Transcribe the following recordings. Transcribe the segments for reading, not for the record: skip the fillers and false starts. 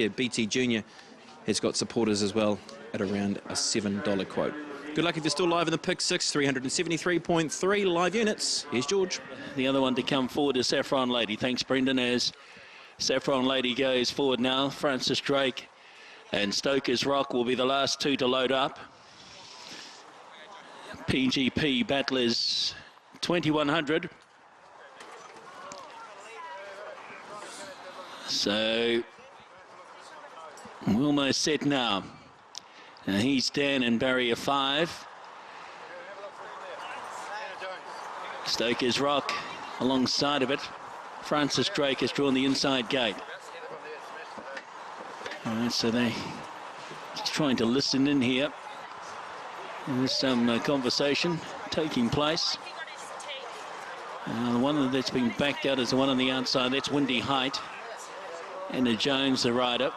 Yeah, BT Junior has got supporters as well at around a $7 quote. Good luck if you're still live in the pick six, 373.3 live units. Here's George. The other one to come forward is Saffron Lady. Thanks, Brendan, as Saffron Lady goes forward now. Francis Drake and Stoker's Rock will be the last two to load up. PGP Battlers 2100. So we're almost set now. He's Dan in barrier 5. Stoker's Rock alongside of it. Francis Drake has drawn the inside gate. All right, so they just trying to listen in here. There's some conversation taking place. The one that's been backed out is the one on the outside. That's Windy Height. And Jones, the rider.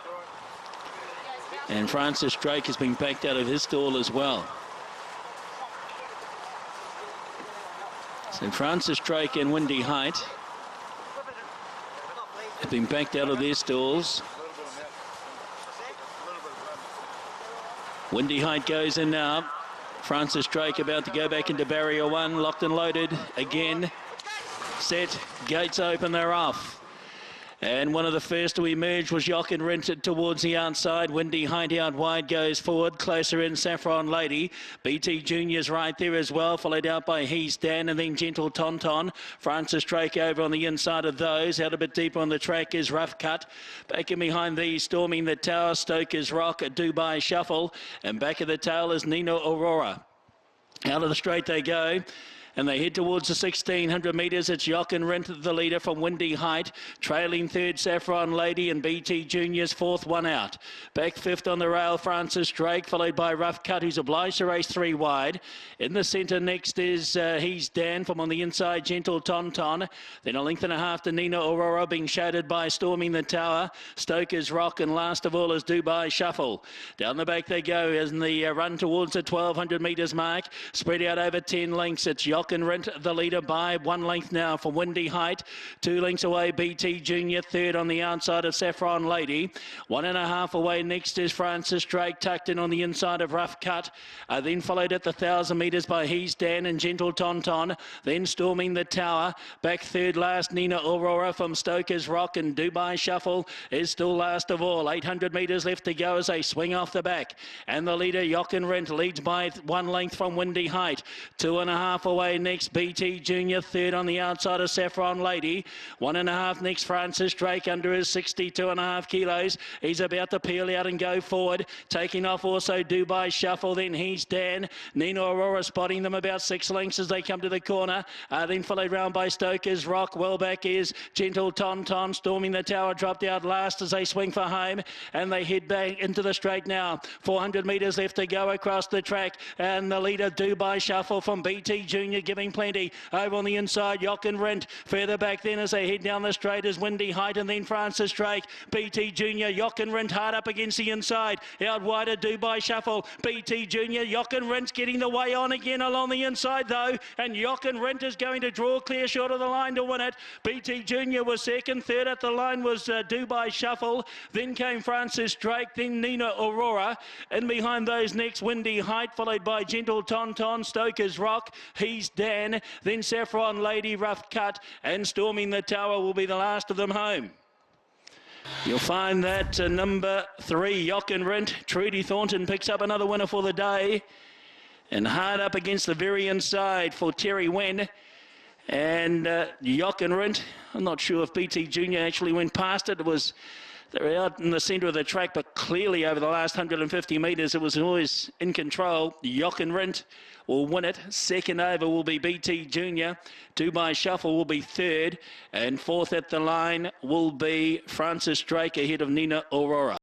And Francis Drake has been backed out of his stall as well. So Francis Drake and Windy Height have been backed out of their stalls. Windy Height goes in now. Francis Drake about to go back into barrier 1, locked and loaded again. Set, gates open, they're off. And one of the first to emerge was Jochen Rindt towards the outside. Windy Height out wide goes forward. Closer in Saffron Lady. BT Junior's right there as well. Followed out by He's Dan and then Gentle Tonton. Francis Drake over on the inside of those. Out a bit deeper on the track is Rough Cut. Back in behind these, Storming the Tower, Stoker's Rock, Dubai Shuffle. And back of the tail is Nina Aurora. Out of the straight they go. And they head towards the 1,600 metres. It's Jochen Rindt, the leader from Windy Height. Trailing third, Saffron Lady and BT Junior's fourth, one out. Back fifth on the rail, Francis Drake, followed by Rough Cut, who's obliged to race 3 wide. In the centre next is He's Dan, from on the inside, Gentle Tonton. Then a length and a half to Nina Aurora, being shadowed by Storming the Tower. Stoker's Rock, and last of all is Dubai Shuffle. Down the back they go as in the run towards the 1,200 metres mark. Spread out over 10 lengths. It's Jochen Rindt, the leader, by 1 length now for Windy Height. 2 lengths away, BT Junior, third on the outside of Saffron Lady. 1.5 away next is Francis Drake, tucked in on the inside of Rough Cut. Then followed at the 1,000 metres by He's Dan and Gentle Tonton. Then Storming the Tower. Back third last, Nina Aurora from Stoker's Rock, and Dubai Shuffle is still last of all. 800 metres left to go as they swing off the back. And the leader, Jochen Rindt, leads by 1 length from Windy Height. 2.5 away next, BT Junior, third on the outside of Saffron Lady. 1.5 next, Francis Drake under his 62.5 kilos. He's about to peel out and go forward. Taking off also Dubai Shuffle, then He's Dan. Nina Aurora spotting them about 6 lengths as they come to the corner. Then followed round by Stoker's Rock. Well back is Gentle Tonton. Storming the Tower dropped out last as they swing for home. And they head back into the straight now. 400 metres left to go across the track. And the leader, Dubai Shuffle from BT Junior, giving plenty. Over on the inside, Jochen Rindt. Further back then as they head down the straight is Windy Height, and then Francis Drake. BT Junior, Jochen Rindt hard up against the inside. Out wider, Dubai Shuffle. BT Junior, Jochen Rindt's getting the way on again along the inside though. And Jochen Rindt is going to draw clear short of the line to win it. BT Junior was second. Third at the line was Dubai Shuffle. Then came Francis Drake. Then Nina Aurora. In behind those next, Windy Height, followed by Gentle Tonton, Stoker's Rock. He's Dan. Then Saffron Lady, Rough Cut, and Storming the Tower will be the last of them home. You'll find that number 3, Jochen Rindt. Trudy Thornton picks up another winner for the day. And hard up against the very inside for Terry Wen. And Jochen Rindt, I'm not sure if BT Junior actually went past it. They were out in the centre of the track, but clearly over the last 150 metres, it was always in control. Jochen Rindt will win it. Second over will be BT Junior. Dubai Shuffle will be third. And fourth at the line will be Francis Drake ahead of Nina Aurora.